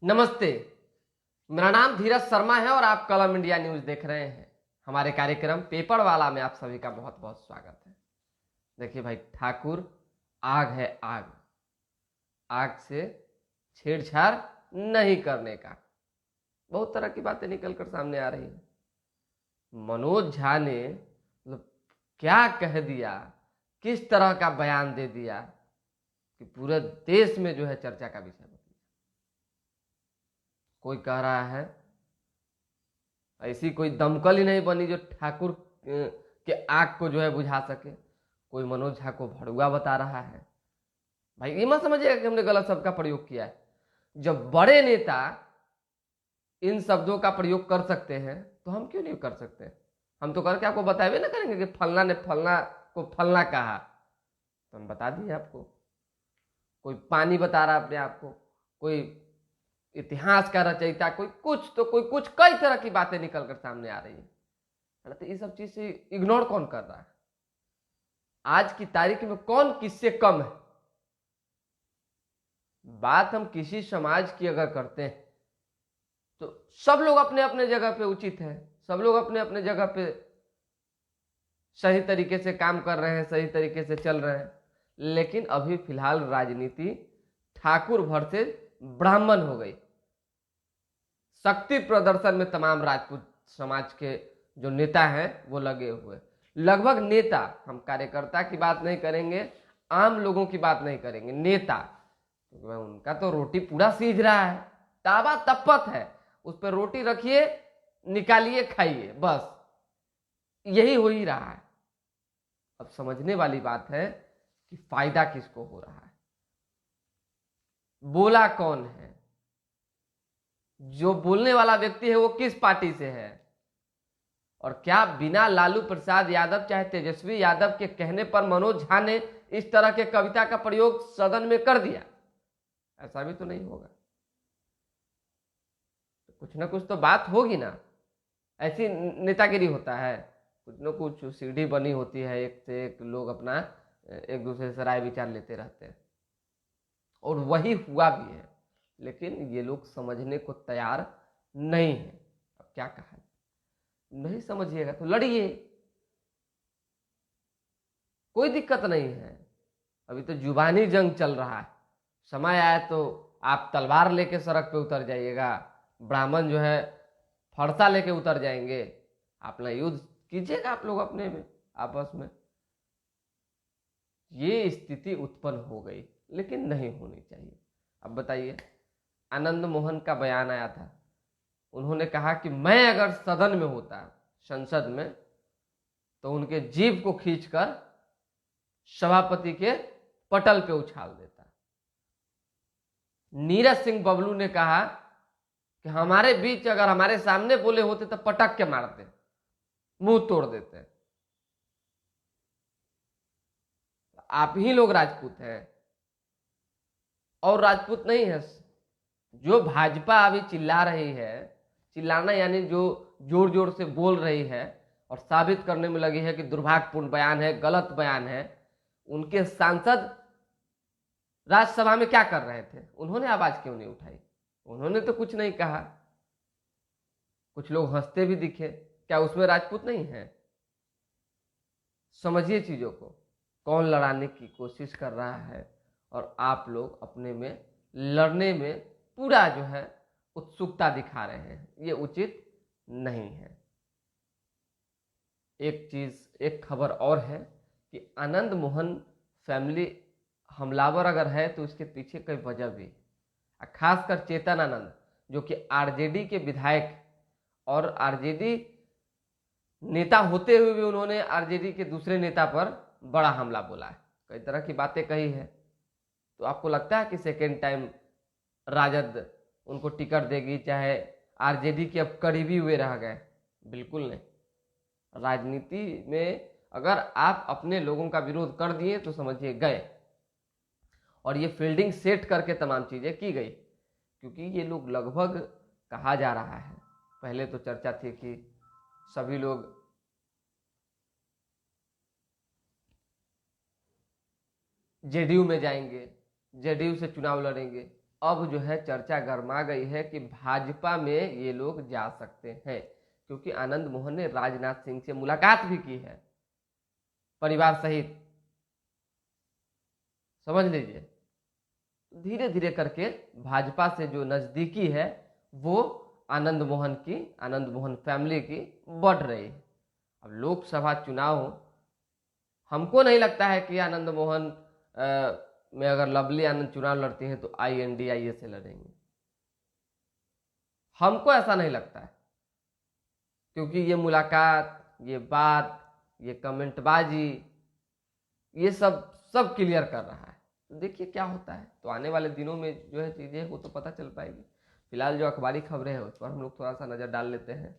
नमस्ते। मेरा नाम धीरज शर्मा है और आप कलम इंडिया न्यूज देख रहे हैं। हमारे कार्यक्रम पेपर वाला में आप सभी का बहुत बहुत स्वागत है। देखिए भाई, ठाकुर आग है, आग। आग से छेड़छाड़ नहीं करने का बहुत तरह की बातें निकलकर सामने आ रही है। मनोज झा ने मतलब क्या कह दिया, किस तरह का बयान दे दिया कि पूरे देश में जो है चर्चा का विषय बन गया। कोई कह रहा है ऐसी कोई दमकल ही नहीं बनी जो ठाकुर के आग को जो है बुझा सके। कोई मनोज झा को भड़ुआ बता रहा है। भाई ये मत समझिएगा कि हमने गलत शब्द का प्रयोग किया है। जब बड़े नेता इन शब्दों का प्रयोग कर सकते हैं तो हम क्यों नहीं कर सकते। हम तो करके आपको बताए ना करेंगे कि फलना ने फलना को फलना कहा, तो हम बता दिए आपको। कोई पानी बता रहा अपने आप को, कोई इतिहास का रचयिता, कोई कुछ तो कोई कुछ, कई तरह की बातें निकलकर सामने आ रही है। तो ये सब चीज से इग्नोर कौन कर रहा है? आज की तारीख में कौन किससे कम है? बात हम किसी समाज की अगर करते हैं तो सब लोग अपने अपने जगह पे उचित है, सब लोग अपने अपने जगह पे सही तरीके से काम कर रहे हैं, सही तरीके से चल रहे हैं। लेकिन अभी फिलहाल राजनीति ठाकुर वर्सेस ब्राह्मण हो गई। शक्ति प्रदर्शन में तमाम राजपूत समाज के जो नेता हैं वो लगे हुए, लगभग नेता, हम कार्यकर्ता की बात नहीं करेंगे, आम लोगों की बात नहीं करेंगे, नेता, क्योंकि उनका तो रोटी पूरा सीझ रहा है, तावा तपत है, उस पर रोटी रखिए, निकालिए, खाइए, बस यही हो ही रहा है। अब समझने वाली बात है कि फायदा किसको हो रहा है, बोला कौन है, जो बोलने वाला व्यक्ति है वो किस पार्टी से है, और क्या बिना लालू प्रसाद यादव चाहे तेजस्वी यादव के कहने पर मनोज झा ने इस तरह के कविता का प्रयोग सदन में कर दिया? ऐसा भी तो नहीं होगा। तो कुछ ना कुछ तो बात होगी ना। ऐसी नेतागिरी होता है, कुछ ना कुछ सीढ़ी बनी होती है, एक से एक लोग अपना एक दूसरे से राय विचार लेते रहते हैं, और वही हुआ भी है। लेकिन ये लोग समझने को तैयार नहीं है। अब क्या कहा, नहीं समझिएगा तो लड़िए, कोई दिक्कत नहीं है। अभी तो जुबानी जंग चल रहा है, समय आए तो आप तलवार लेके सड़क पे उतर जाइएगा, ब्राह्मण जो है फरसा लेके उतर जाएंगे, अपना युद्ध कीजिएगा आप लोग अपने में आपस में। ये स्थिति उत्पन्न हो गई, लेकिन नहीं होनी चाहिए। अब बताइए, आनंद मोहन का बयान आया था, उन्होंने कहा कि मैं अगर सदन में होता, संसद में, तो उनके जीभ को खींचकर सभापति के पटल पे उछाल देता। नीरज सिंह बबलू ने कहा कि हमारे बीच अगर हमारे सामने बोले होते तो पटक के मारते, मुंह तोड़ देते। आप ही लोग राजपूत हैं और राजपूत नहीं है। जो भाजपा अभी चिल्ला रही है, चिल्लाना यानी जो जोर जोर से बोल रही है और साबित करने में लगी है कि दुर्भाग्यपूर्ण बयान है, गलत बयान है, उनके सांसद राज्यसभा में क्या कर रहे थे? उन्होंने आवाज क्यों नहीं उठाई? उन्होंने तो कुछ नहीं कहा। कुछ लोग हंसते भी दिखे, क्या उसमें राजपूत नहीं है? समझिए चीजों को, कौन लड़ाने की कोशिश कर रहा है और आप लोग अपने में लड़ने में पूरा जो है उत्सुकता दिखा रहे हैं। ये उचित नहीं है। एक चीज, एक खबर और है कि आनंद मोहन फैमिली हमलावर अगर है तो उसके पीछे कोई वजह भी, खासकर चेतन आनंद जो कि आरजेडी के विधायक और आरजेडी नेता होते हुए भी उन्होंने आरजेडी के दूसरे नेता पर बड़ा हमला बोला है, कई तरह की बातें कही है। तो आपको लगता है कि सेकेंड टाइम राजद उनको टिकट देगी, चाहे आरजेडी के अब करीबी हुए रह गए? बिल्कुल नहीं। राजनीति में अगर आप अपने लोगों का विरोध कर दिए तो समझिए गए, और ये फील्डिंग सेट करके तमाम चीजें की गई। क्योंकि ये लोग लगभग, कहा जा रहा है, पहले तो चर्चा थी कि सभी लोग जेडीयू में जाएंगे, जेडीयू से चुनाव लड़ेंगे। अब जो है चर्चा गर्मा गई है कि भाजपा में ये लोग जा सकते हैं, क्योंकि आनंद मोहन ने राजनाथ सिंह से मुलाकात भी की है परिवार सहित, समझ लीजिए। धीरे धीरे करके भाजपा से जो नजदीकी है वो आनंद मोहन फैमिली की बढ़ रही है। अब लोकसभा चुनाव, हमको नहीं लगता है कि आनंद मोहन में अगर लवली आनंद चुनाव लड़ती हैं तो INDIA से लड़ेंगे, हमको ऐसा नहीं लगता है, क्योंकि ये मुलाकात, ये बात, ये कमेंटबाजी, ये सब क्लियर कर रहा है। तो देखिए क्या होता है। तो आने वाले दिनों में जो है चीजें वो तो पता चल पाएगी। फिलहाल जो अखबारी खबरें हैं उस पर हम लोग थोड़ा सा नजर डाल लेते हैं।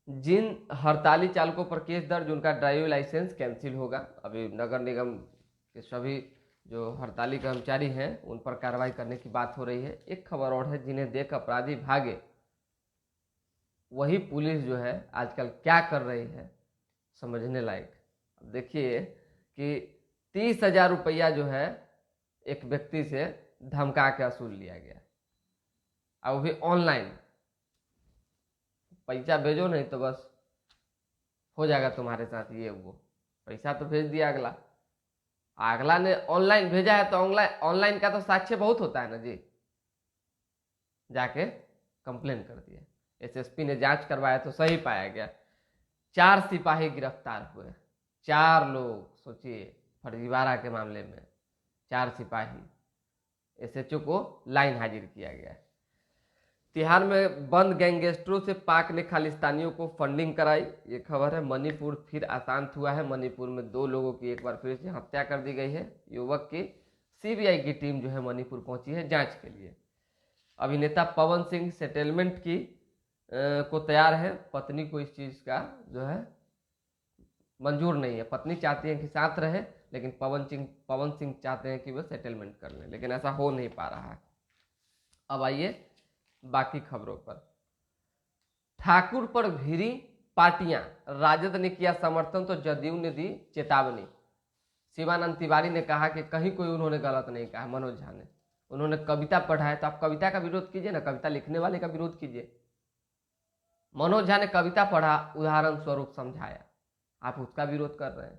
जिन हड़ताली चालकों पर केस दर्ज, उनका ड्राइविंग लाइसेंस कैंसिल होगा। अभी नगर निगम के सभी जो हड़ताली कर्मचारी हैं उन पर कार्रवाई करने की बात हो रही है। एक खबर और है, जिन्हें देख अपराधी भागे, वही पुलिस जो है आजकल क्या कर रही है समझने लायक। अब देखिए कि 30,000 रुपया जो है एक व्यक्ति से धमका के वसूल लिया गया, और वो भी ऑनलाइन। पैसा भेजो नहीं तो बस हो जाएगा तुम्हारे साथ ये वो, पैसा तो भेज दिया अगला, अगला ने ऑनलाइन भेजा है तो ऑनलाइन का तो साक्ष्य बहुत होता है ना जी। जाके कंप्लेन कर दिया, SSP ने जांच करवाया तो सही पाया गया। 4 सिपाही गिरफ्तार हुए, 4 लोग, सोचिए फर्जीवाड़ा के मामले में 4 सिपाही। SHO को लाइन हाजिर किया गया। तिहाड़ में बंद गैंगस्टरों से पाक ने खालिस्तानियों को फंडिंग कराई, ये खबर है। मणिपुर फिर अशांत हुआ है। मणिपुर में 2 लोगों की एक बार फिर से हत्या कर दी गई है। युवक की CBI की टीम जो है मणिपुर पहुंची है जांच के लिए। अभिनेता पवन सिंह सेटलमेंट की को तैयार है। पत्नी को इस चीज का जो है मंजूर नहीं है। पत्नी चाहती है कि साथ रहे, लेकिन पवन सिंह चाहते हैं कि वह सेटलमेंट कर लें, लेकिन ऐसा हो नहीं पा रहा है। अब आइए बाकी खबरों पर। ठाकुर पर भिड़ी पार्टियां, राजद ने किया समर्थन तो जदयू ने दी चेतावनी। शिवानंद तिवारी ने कहा कि कहीं कोई उन्होंने गलत नहीं कहा। मनोज झा ने, उन्होंने कविता पढ़ा है तो आप कविता का विरोध कीजिए ना, कविता लिखने वाले का विरोध कीजिए। मनोज झा ने कविता पढ़ा, उदाहरण स्वरूप समझाया, आप उसका विरोध कर रहे हैं,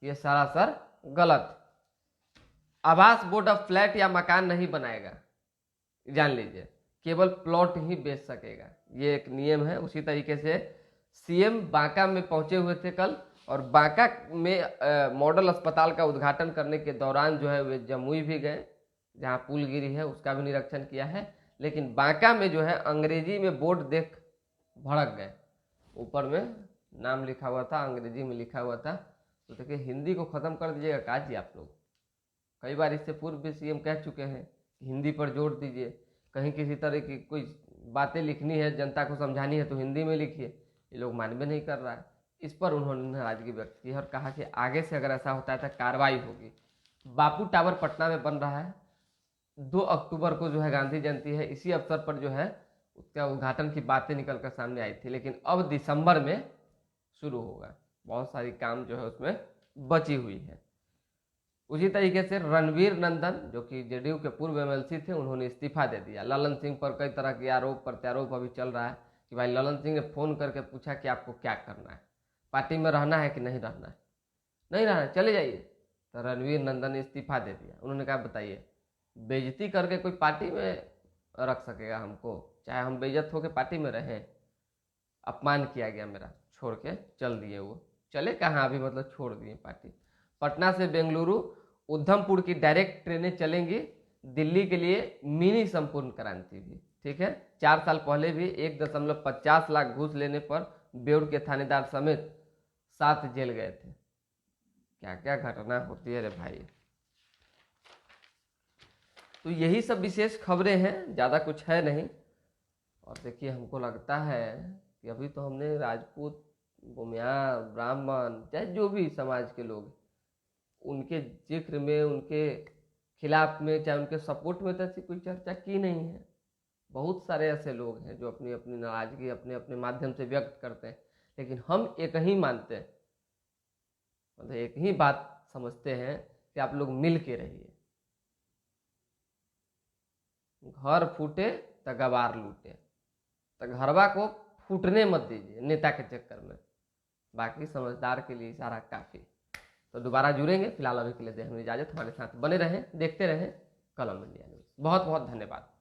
ये सरासर गलत। आवास बोर्ड अब फ्लैट या मकान नहीं बनाएगा, जान लीजिए, केवल प्लॉट ही बेच सकेगा, ये एक नियम है। उसी तरीके से CM बांका में पहुंचे हुए थे कल, और बांका में मॉडल अस्पताल का उद्घाटन करने के दौरान जो है वे जमुई भी गए, जहां पुल गिरी है उसका भी निरीक्षण किया है। लेकिन बांका में जो है अंग्रेजी में बोर्ड देख भड़क गए। ऊपर में नाम लिखा हुआ था, अंग्रेजी में लिखा हुआ था। तो देखिए हिंदी को खत्म कर दीजिएगा काजी आप लोग। कई बार इससे पूर्व भी CM कह चुके हैं हिंदी पर जोर दीजिए। कहीं किसी तरह की कोई बातें लिखनी है, जनता को समझानी है तो हिंदी में लिखिए। ये लोग मानवे नहीं कर रहा है। इस पर उन्होंने नाराजगी व्यक्त की और कहा कि आगे से अगर ऐसा होता है तो कार्रवाई होगी। बापू टावर पटना में बन रहा है। 2 अक्टूबर को जो है गांधी जयंती है, इसी अवसर पर जो है उसका उद्घाटन की बातें निकलकर सामने आई थी, लेकिन अब दिसंबर में शुरू होगा। बहुत सारी काम जो है उसमें बची हुई है। उसी तरीके से रणवीर नंदन जो कि JDU के पूर्व MLC थे, उन्होंने इस्तीफा दे दिया। ललन सिंह पर कई तरह के आरोप प्रत्यारोप अभी चल रहा है कि भाई ललन सिंह ने फोन करके पूछा कि आपको क्या करना है, पार्टी में रहना है कि नहीं रहना है। नहीं रहना है चले जाइए। तो रणवीर नंदन ने इस्तीफा दे दिया। उन्होंने कहा बताइए, बेइज्जती करके कोई पार्टी में रख सकेगा हमको? चाहे हम बेइज्जत होकर पार्टी में रहें। अपमान किया गया मेरा, छोड़ के चल दिए। वो चले कहाँ अभी, मतलब छोड़ दिए पार्टी। पटना से बेंगलुरु उधमपुर की डायरेक्ट ट्रेनें चलेंगी। दिल्ली के लिए मिनी संपूर्ण क्रांति भी, ठीक है। 4 साल पहले भी 1.50 लाख घूस लेने पर बेउर के थानेदार समेत 7 जेल गए थे। क्या क्या घटना होती है रे भाई। तो यही सब विशेष खबरें हैं, ज़्यादा कुछ है नहीं। और देखिए हमको लगता है कि अभी तो हमने राजपूत, भूमियार, ब्राह्मण, चाहे जो भी समाज के लोग, उनके जिक्र में, उनके खिलाफ में, चाहे उनके सपोर्ट में तो ऐसी कोई चर्चा की नहीं है। बहुत सारे ऐसे लोग हैं जो अपनी अपनी नाराजगी अपने अपने माध्यम से व्यक्त करते हैं, लेकिन हम एक ही मानते हैं, मतलब एक ही बात समझते हैं कि आप लोग मिल के रहिए। घर फूटे तो गवार लूटे, तो घरवा को फूटने मत दीजिए नेता के चक्कर में। बाकी समझदार के लिए इशारा काफ़ी। तो दोबारा जुड़ेंगे, फिलहाल अभी के लिए दे हमें इजाज़त। हमारे साथ बने रहें, देखते रहें कलम इंडिया न्यूज़। बहुत बहुत धन्यवाद।